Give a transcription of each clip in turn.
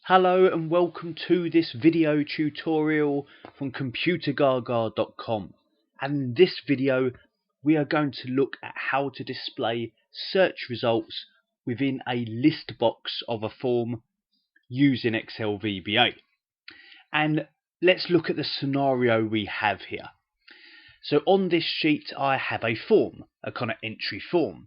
Hello and welcome to this video tutorial from Computergaga.com, and in this video we are going to look at how to display search results within a list box of a form using Excel VBA. And let's look at the scenario we have here. So on this sheet I have a form, a kind of entry form,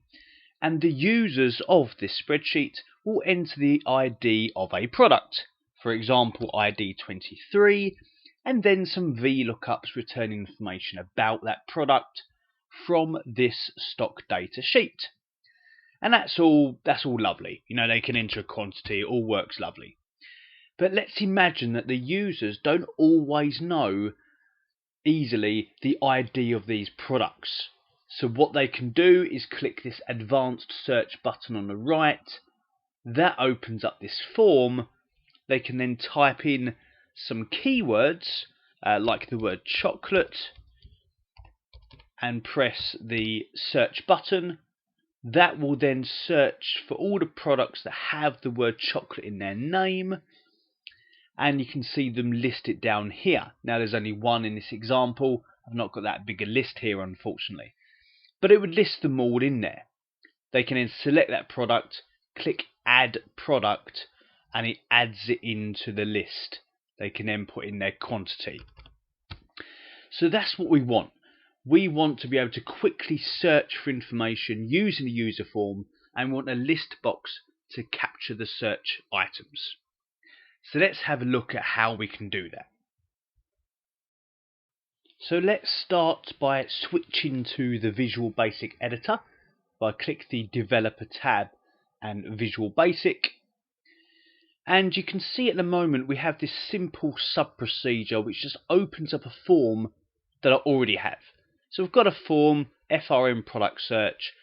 and the users of this spreadsheet will enter the ID of a product, for example ID 23, and then some VLOOKUPs returning information about that product from this stock data sheet. And that's all lovely. You know, they can enter a quantity, it all works lovely. But let's imagine that the users don't always know easily the ID of these products. So what they can do is click this advanced search button on the right. That opens up this form. They can then type in some keywords like the word chocolate and press the search button. That will then search for all the products that have the word chocolate in their name, and you can see them listed down here. Now there's only one in this example. I've not got that big a list here, unfortunately, but it would list them all in there. They can then select that product, click add product, and it adds it into the list. They can then put in their quantity. So that's what we want. We want to be able to quickly search for information using the user form, and we want a list box to capture the search items. So let's have a look at how we can do that. So let's start by switching to the Visual Basic editor. If I click the Developer tab and Visual Basic, and you can see at the moment we have this simple sub procedure which just opens up a form that I already have. So we've got a form, FRM product search,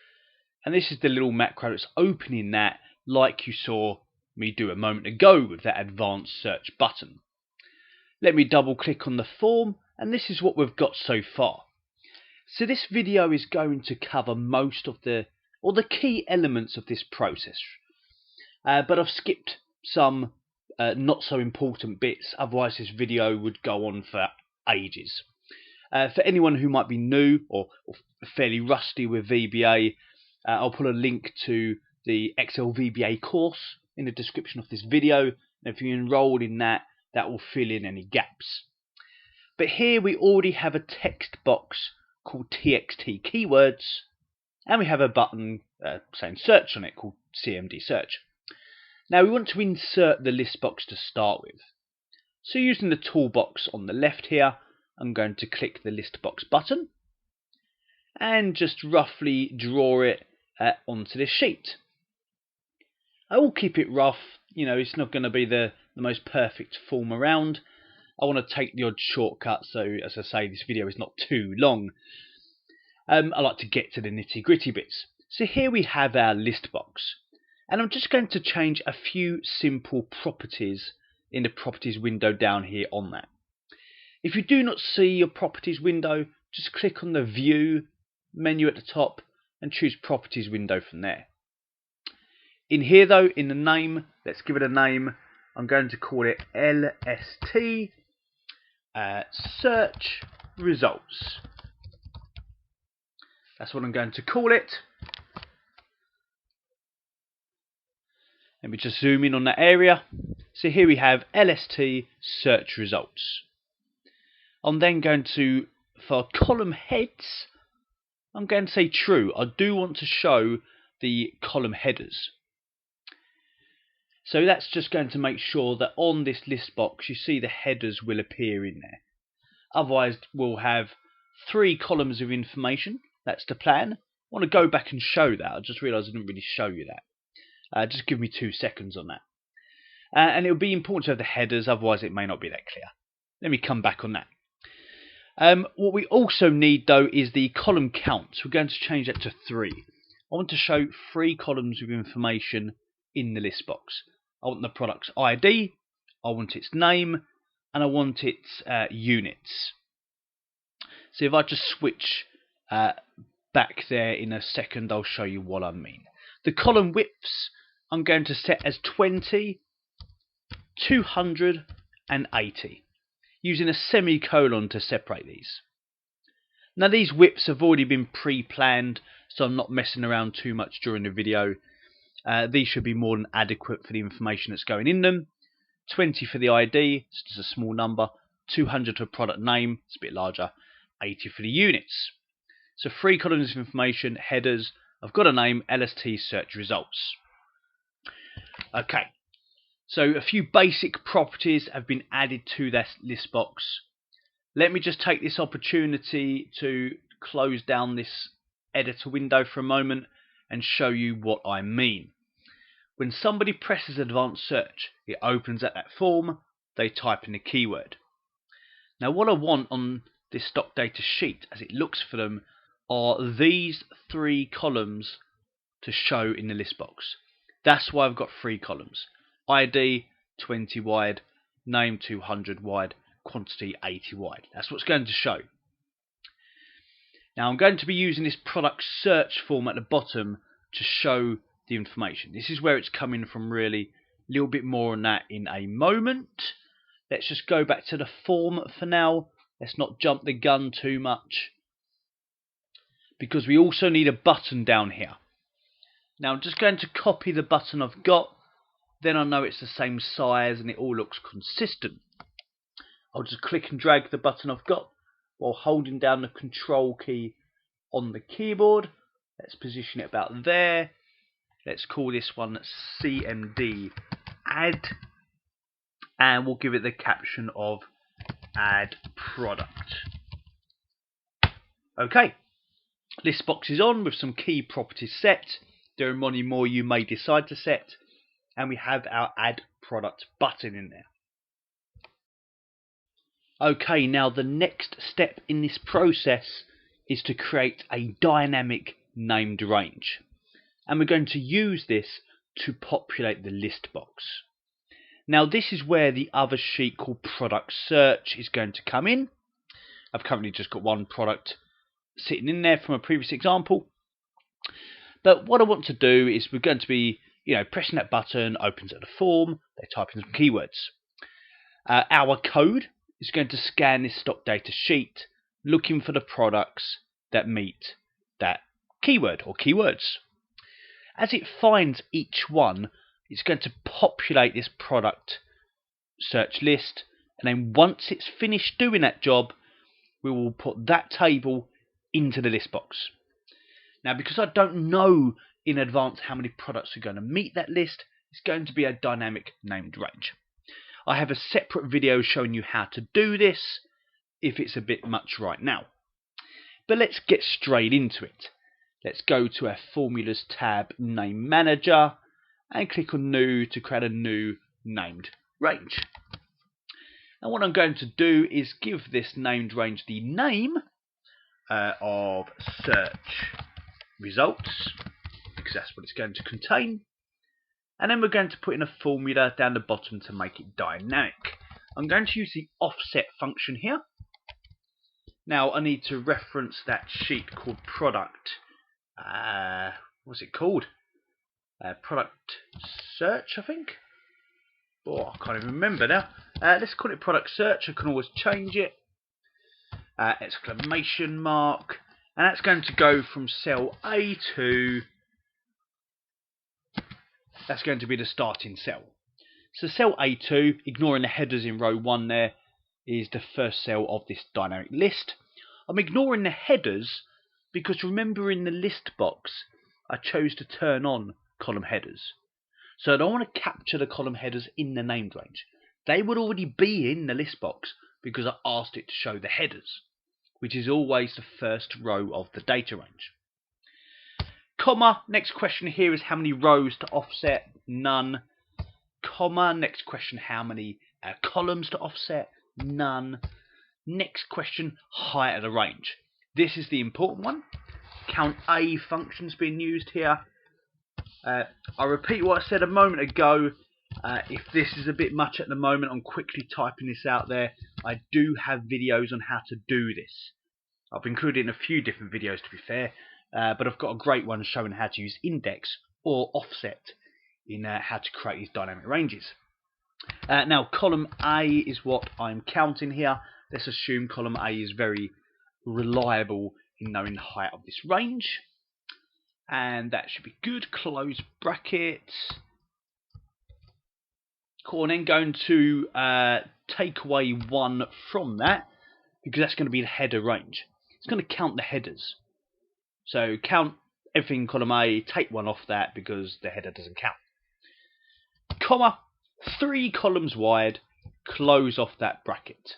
and this is the little macro that's opening that, like you saw me do a moment ago with that advanced search button. Let me double click on the form, and this is what we've got so far. So this video is going to cover most of the key elements of this process, but I've skipped some not so important bits, otherwise this video would go on for ages. For anyone who might be new or fairly rusty with VBA, I'll put a link to the Excel VBA course in the description of this video, and if you enroll in that, that will fill in any gaps. But here we already have a text box called TXT keywords, and we have a button saying search on it called CMD search. Now we want to insert the list box to start with. So using the toolbox on the left here, I'm going to click the list box button and just roughly draw it onto this sheet. I will keep it rough, you know, it's not going to be the most perfect form around. I want to take the odd shortcut, so as I say, this video is not too long. I like to get to the nitty-gritty bits. So here we have our list box, and I'm just going to change a few simple properties in the properties window down here on that. If you do not see your properties window, just click on the view menu at the top and choose properties window from there. In here though, in the name, let's give it a name. I'm going to call it LST search results. That's what I'm going to call it. Let me just zoom in on that area. So here we have LST search results. I'm then going to, for column heads, I'm going to say true. I do want to show the column headers. So that's just going to make sure that on this list box you see the headers will appear in there. Otherwise we'll have 3 columns of information. That's the plan. I want to go back and show that. I just realised I didn't really show you that. Just give me 2 seconds on that. And it'll be important to have the headers, otherwise it may not be that clear. Let me come back on that. What we also need though is the column count. We're going to change that to 3. I want to show 3 columns with information in the list box. I want the product's ID, I want its name, and I want its units. So if I just switch back there in a second, I'll show you what I mean. The column widths I'm going to set as 20, 280, using a semicolon to separate these. Now these widths have already been pre-planned, so I'm not messing around too much during the video. These should be more than adequate for the information that's going in them. 20 for the ID, it's just a small number. 200 for product name, it's a bit larger. 80 for the units. So 3 columns of information, headers. I've got a name, LST search results. Okay, so a few basic properties have been added to that list box. Let me just take this opportunity to close down this editor window for a moment and show you what I mean. When somebody presses advanced search, it opens at that form, they type in the keyword. Now what I want on this stock data sheet as it looks for them are these 3 columns to show in the list box. That's why I've got 3 columns. ID 20 wide, name 200 wide, quantity 80 wide. That's what's going to show. Now I'm going to be using this product search form at the bottom to show the information. This is where it's coming from really. A little bit more on that in a moment. Let's just go back to the form for now. Let's not jump the gun too much, because we also need a button down here. Now I'm just going to copy the button I've got, then I know it's the same size and it all looks consistent. I'll just click and drag the button I've got while holding down the control key on the keyboard. Let's position it about there. Let's call this one CMD add, and we'll give it the caption of add product. Okay, list box is on with some key properties set. There are many more you may decide to set, and we have our add product button in there. Okay, now the next step in this process is to create a dynamic named range, and we're going to use this to populate the list box. Now this is where the other sheet called product search is going to come in. I've currently just got one product sitting in there from a previous example, but what I want to do is we're going to be pressing that button, opens at the form, they type in some keywords. Our code is going to scan this stock data sheet looking for the products that meet that keyword or keywords. As it finds each one, it's going to populate this product search list, and then once it's finished doing that job, we will put that table into the list box. Now because I don't know in advance how many products are going to meet that list, it's going to be a dynamic named range. I have a separate video showing you how to do this if it's a bit much right now. But let's get straight into it. Let's go to our Formulas tab, Name Manager, and click on New to create a new named range. And what I'm going to do is give this named range the name of search results, because that's what it's going to contain. And then we're going to put in a formula down the bottom to make it dynamic. I'm going to use the offset function here. Now I need to reference that sheet called product. What's it called? Product search, I think. Oh, I can't even remember now. Let's call it product search. I can always change it. Exclamation mark. And that's going to go from cell A2. That's going to be the starting cell. So cell A2, ignoring the headers in row 1 there, is the first cell of this dynamic list. I'm ignoring the headers because remember in the list box I chose to turn on column headers. So I don't want to capture the column headers in the named range. They would already be in the list box because I asked it to show the headers, which is always the first row of the data range. Comma, next question here is how many rows to offset? None. Comma, next question, how many columns to offset? None. Next question, height of the range. This is the important one. Count A functions being used here. I repeat what I said a moment ago. If this is a bit much at the moment, I'm quickly typing this out there. I do have videos on how to do this. I've included in a few different videos to be fair, but I've got a great one showing how to use index or offset in how to create these dynamic ranges. Now column A is what I'm counting here. Let's assume column A is very reliable in knowing the height of this range. And that should be good. Close brackets. Cool, and then going to take away 1 from that, because that's going to be the header range. It's going to count the headers. So count everything in column A, take 1 off that because the header doesn't count. Comma, 3 columns wide, close off that bracket.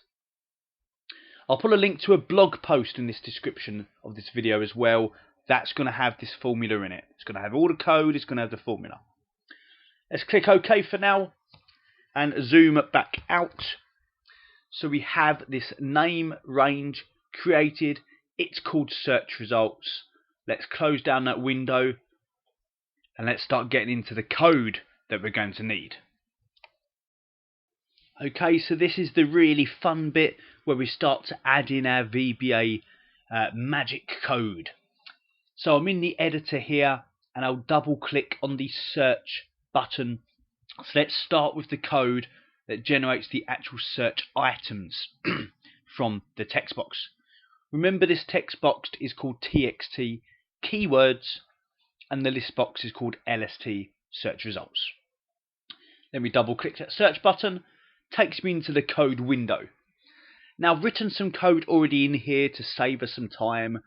I'll put a link to a blog post in this description of this video as well. That's going to have this formula in it. It's going to have all the code, it's going to have the formula. Let's click OK for now and zoom back out. So we have this name range created. It's called search results. Let's close down that window and let's start getting into the code that we're going to need. Okay, so this is the really fun bit where we start to add in our VBA magic code. So I'm in the editor here and I'll double click on the search button. So let's start with the code that generates the actual search items from the text box. Remember, this text box is called TXT keywords and the list box is called LST search results. Then we double click that search button, takes me into the code window. Now I've written some code already in here to save us some time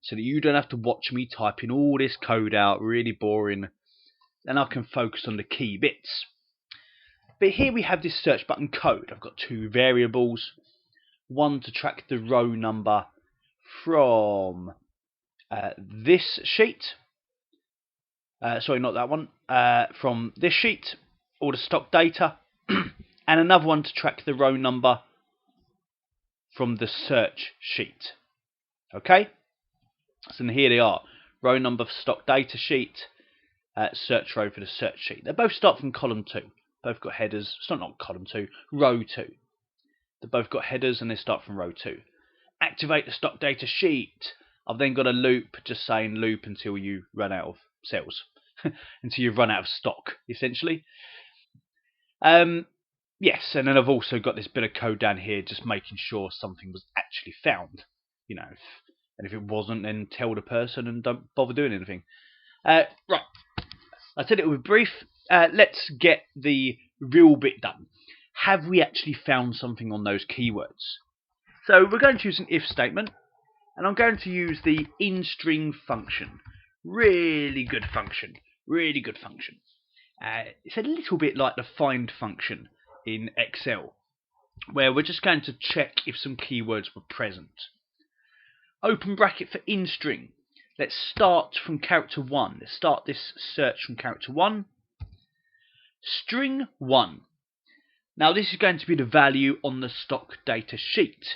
so that you don't have to watch me typing all this code out, really boring, and I can focus on the key bits. But here we have this search button code. I've got 2 variables, one to track the row number from this sheet, sorry, not that one, from this sheet, all the stock data, and another one to track the row number from the search sheet. Okay, so here they are, row number for stock data sheet, search row for the search sheet. They both start from column 2. Both got headers. It's not column 2, row 2. They both got headers and they start from row 2. Activate the stock data sheet. I've then got a loop just saying loop until you run out of cells, until you've run out of stock, essentially. Yes, and then I've also got this bit of code down here just making sure something was actually found. You know, and if it wasn't, then tell the person and don't bother doing anything. Right, I said it would be brief. Let's get the real bit done. Have we actually found something on those keywords? So we're going to use an if statement, and I'm going to use the in-string function. Really good function. Really good function. It's a little bit like the find function in Excel, where we're just going to check if some keywords were present. Open bracket for in-string. Let's start from character 1. Let's start this search from character 1. String 1. Now this is going to be the value on the stock data sheet.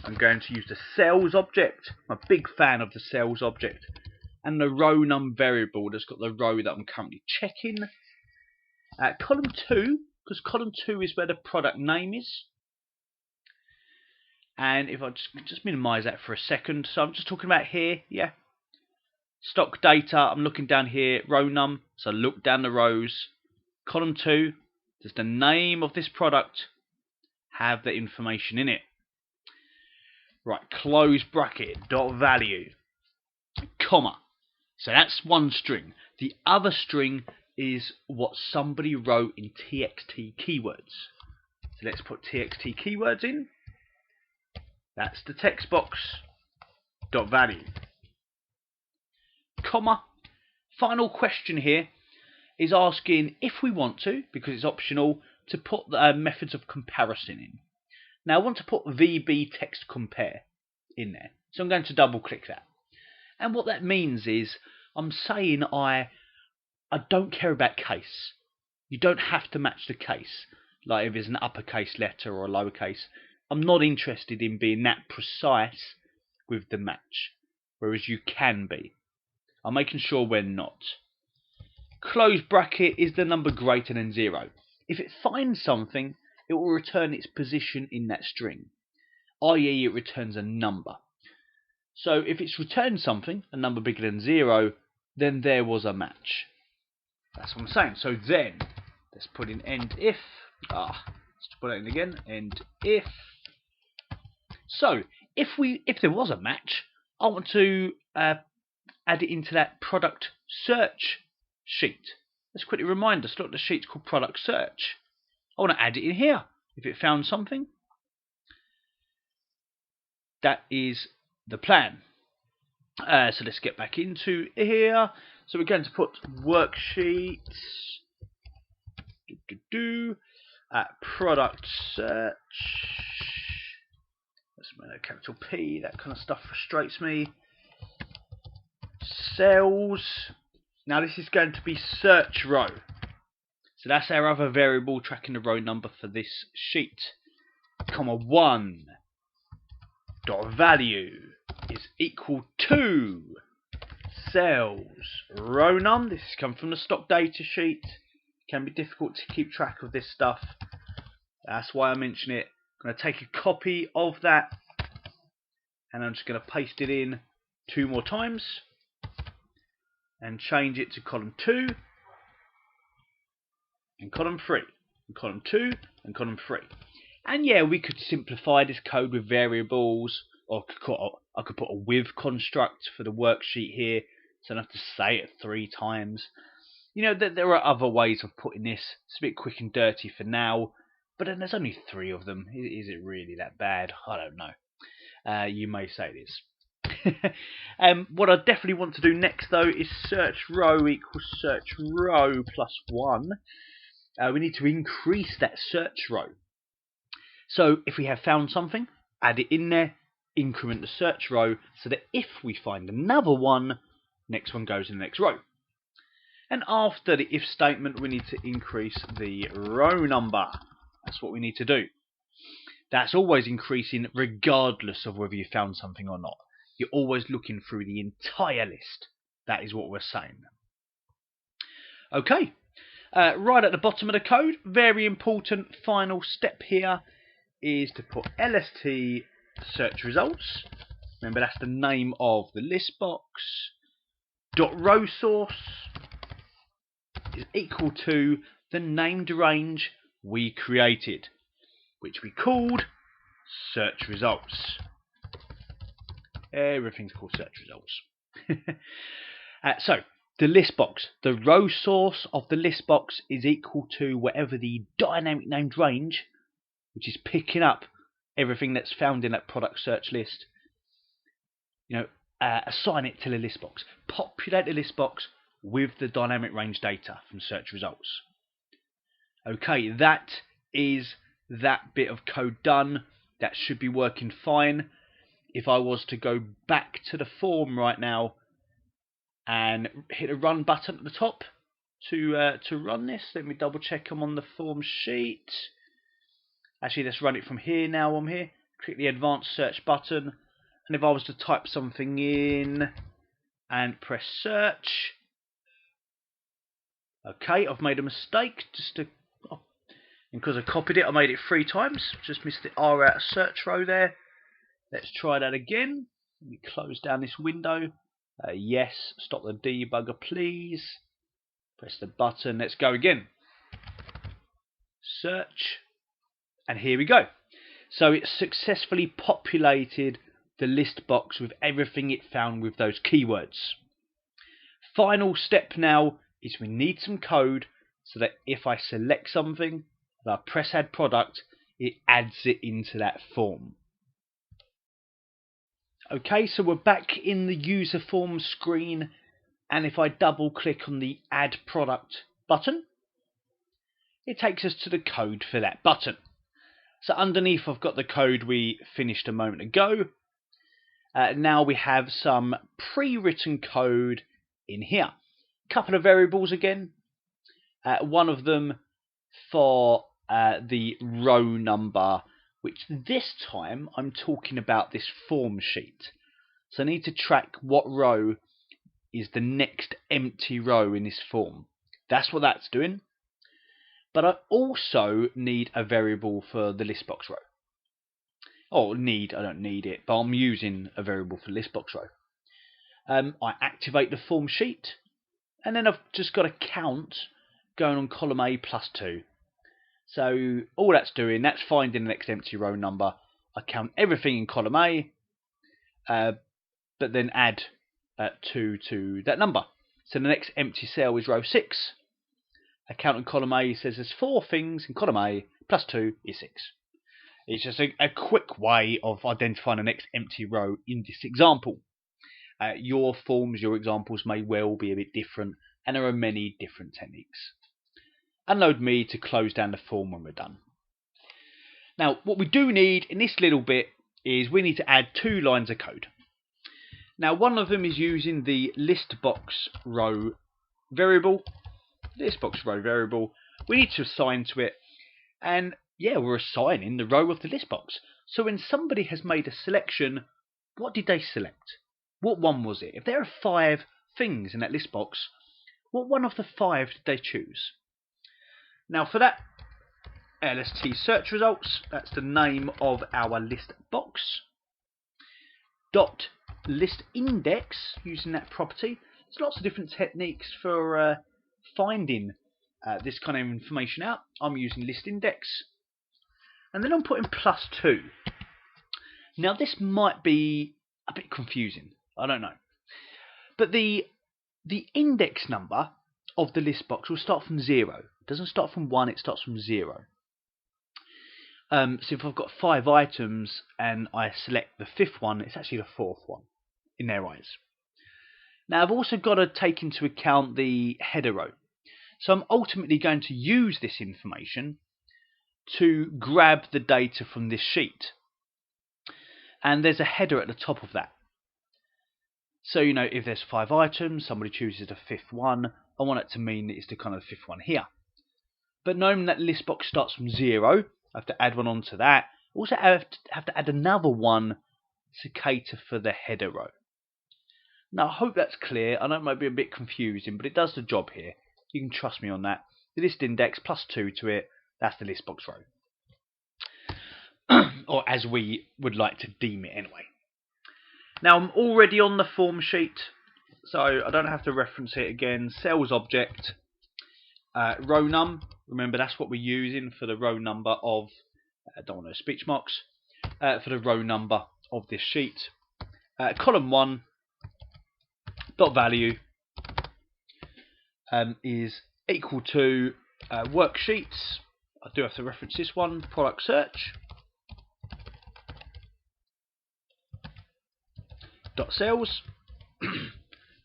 I'm going to use the cells object. I'm a big fan of the cells object. And the row num variable that's got the row that I'm currently checking. Column 2, because column 2 is where the product name is. And if I just minimize that for a second. So I'm just talking about here, yeah. Stock data, I'm looking down here, row num. So look down the rows. Column 2, does the name of this product have the information in it? Right, close bracket, dot value, comma. So that's one string. The other string is what somebody wrote in TXT keywords. So let's put TXT keywords in. That's the text box, dot value, comma. Final question here is asking if we want to, because it's optional, to put the methods of comparison in. Now I want to put VB text compare in there. So I'm going to double click that. And what that means is I'm saying I don't care about case. You don't have to match the case. Like if it's an uppercase letter or a lowercase. I'm not interested in being that precise with the match. Whereas you can be. I'm making sure we're not. Close bracket is the number greater than 0. If it finds something, it will return its position in that string, i.e. it returns a number. So if it's returned something, a number bigger than 0, then there was a match. That's what I'm saying. So then, let's put in end if, Let's put it in again. And if so, if there was a match, I want to add it into that product search sheet. Let's quickly remind us. Look, the sheet's called product search. I want to add it in here. If it found something, that is the plan. So let's get back into here. So we're going to put worksheets. Product search. Let's make a capital P. That kind of stuff frustrates me. Cells. Now this is going to be search row. So that's our other variable tracking the row number for this sheet. Comma 1 dot value is equal to cells row num. This has come from the stock data sheet. It can be difficult to keep track of this stuff. That's why I mention it. I'm going to take a copy of that and I'm just going to paste it in 2 more times and change it to column 2 and column 3 and column 2 and column 3. And yeah, we could simplify this code with variables, or I could put a with construct for the worksheet here, so I don't have to say it 3 times. You know, there are other ways of putting this. It's a bit quick and dirty for now, but then there's only 3 of them. Is it really that bad? I don't know. You may say it is. What I definitely want to do next, though, is search row equals search row plus 1. We need to increase that search row. So if we have found something, add it in there, increment the search row, so that if we find another one, next one goes in the next row. And after the if statement, we need to increase the row number. That's what we need to do. That's always increasing regardless of whether you found something or not. You're always looking through the entire list. That is what we're saying. Okay, right at the bottom of the code, very important final step here is to put LST search results. Remember, that's the name of the list box. Dot row source is equal to the named range we created, which we called search results. Everything's called search results. So the list box, the row source of the list box is equal to whatever the dynamic named range, which is picking up everything that's found in that product search list. You know, assign it to the list box. Populate the list box with the dynamic range data from search results. Okay, that is that bit of code done. That should be working fine. If I was to go back to the form right now and hit a run button at the top to run this, let me double check I'm on the form sheet. Actually, let's run it from here now. I'm here. Click the advanced search button. And if I was to type something in and press search. Okay, I've made a mistake. And because I copied it, I made it 3 times. Just missed the R out of search row there. Let's try that again. Let me close down this window. Yes, stop the debugger, please. Press the button. Let's go again. Search. And here we go. So it successfully populated the list box with everything it found with those keywords. Final step now is we need some code so that if I select something and I press add product, it adds it into that form. Okay, so we're back in the Userform screen, and if I double click on the add product button, it takes us to the code for that button. So underneath I've got the code we finished a moment ago. Now we have some pre-written code in here. A couple of variables again. One of them for the row number, which this time I'm talking about this form sheet. So I need to track what row is the next empty row in this form. That's what that's doing. But I also need a variable for the list box row. I don't need it, but I'm using a variable for list box row. I activate the form sheet, and then I've just got a count going on column A plus 2. So all that's doing, that's finding the next empty row number. I count everything in column A, but then add 2 to that number. So the next empty cell is row 6. I count in column A says there's 4 things in column A, plus 2 is 6. It's just a quick way of identifying the next empty row in this example. Your forms, your examples may well be a bit different, and there are many different techniques. Unload me to close down the form when we're done. Now, what we do need in this little bit is we need to add 2 lines of code. Now, one of them is using the ListBox row variable. ListBox row variable. We need to assign to it, and yeah, we're assigning the row of the ListBox. So when somebody has made a selection, what did they select? What one was it? If there are 5 things in that ListBox, what one of the 5 did they choose? Now for that, LST search results, that's the name of our ListBox. Dot list index, using that property. There's lots of different techniques for finding this kind of information out. I'm using list index. And then I'm putting +2. Now this might be a bit confusing. I don't know. But the index number of the list box will start from 0. It doesn't start from 1, it starts from 0. So if I've got 5 items and I select the 5th one, it's actually the 4th one in their eyes. Now I've also got to take into account the header row. So I'm ultimately going to use this information to grab the data from this sheet. And there's a header at the top of that. So, you know, if there's 5 items, somebody chooses the 5th one, I want it to mean that it's the kind of 5th one here. But knowing that list box starts from 0, I have to add one onto that. Also have to add another one to cater for the header row. Now I hope that's clear. I know it might be a bit confusing, but it does the job here. You can trust me on that. The list index +2 to it, that's the list box row. Or as we would like to deem it anyway. Now I'm already on the form sheet, so I don't have to reference it again. Cells object, row num. Remember that's what we're using for the row number of, I don't want no speech marks, for the row number of this sheet. Column 1 dot value is equal to worksheets. I do have to reference this one, product search. Dot cells.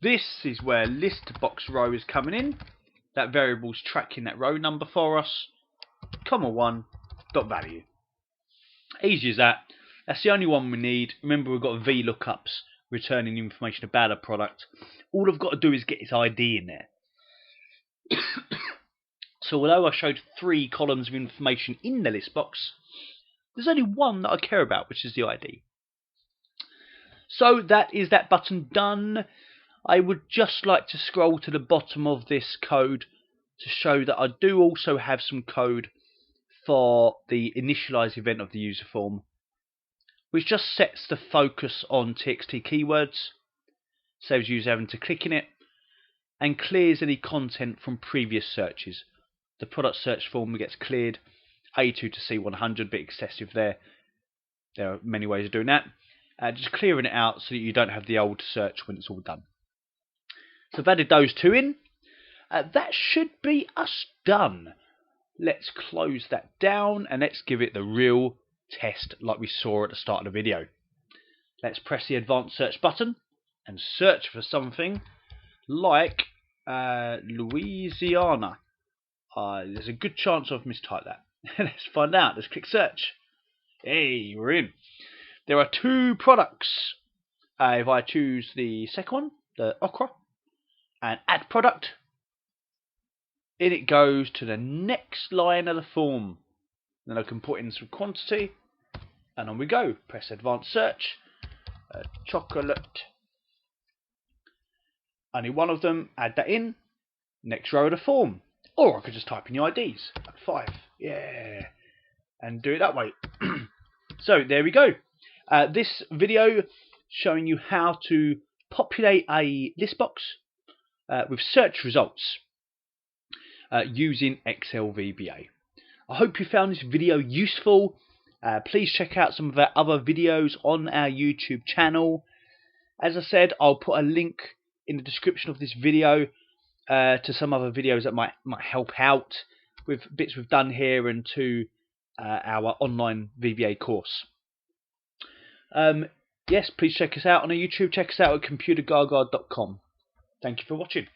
This is where list box row is coming in. That variable's tracking that row number for us. Comma 1 dot value. Easy as that. That's the only one we need. Remember, we've got VLOOKUPs returning information about a product. All I've got to do is get its ID in there. So although I showed 3 columns of information in the list box, there's only one that I care about, which is the ID. So that is that button done. I would just like to scroll to the bottom of this code to show that I do also have some code for the Initialize event of the Userform, which just sets the focus on TXT keywords, saves users having to click in it, and clears any content from previous searches. The product search form gets cleared, A2 to C100, a bit excessive there. There are many ways of doing that. Just clearing it out so that you don't have the old search when it's all done. So I've added those 2 in. That should be us done. Let's close that down and let's give it the real test like we saw at the start of the video. Let's press the advanced search button and search for something like Louisiana. There's a good chance I've mistyped that. Let's find out. Let's click search. Hey, we're in. There are 2 products. If I choose the second one, the okra, and add product, in it goes to the next line of the form. Then I can put in some quantity, and on we go. Press advanced search. Chocolate. Only one of them. Add that in. Next row of the form. Or I could just type in the IDs. 5. Yeah. And do it that way. So there we go. This video showing you how to populate a list box with search results using Excel VBA. I hope you found this video useful. Please check out some of our other videos on our YouTube channel. As I said, I'll put a link in the description of this video to some other videos that might help out with bits we've done here, and to our online VBA course. Yes, please check us out on our YouTube. Check us out at computergaga.com. Thank you for watching.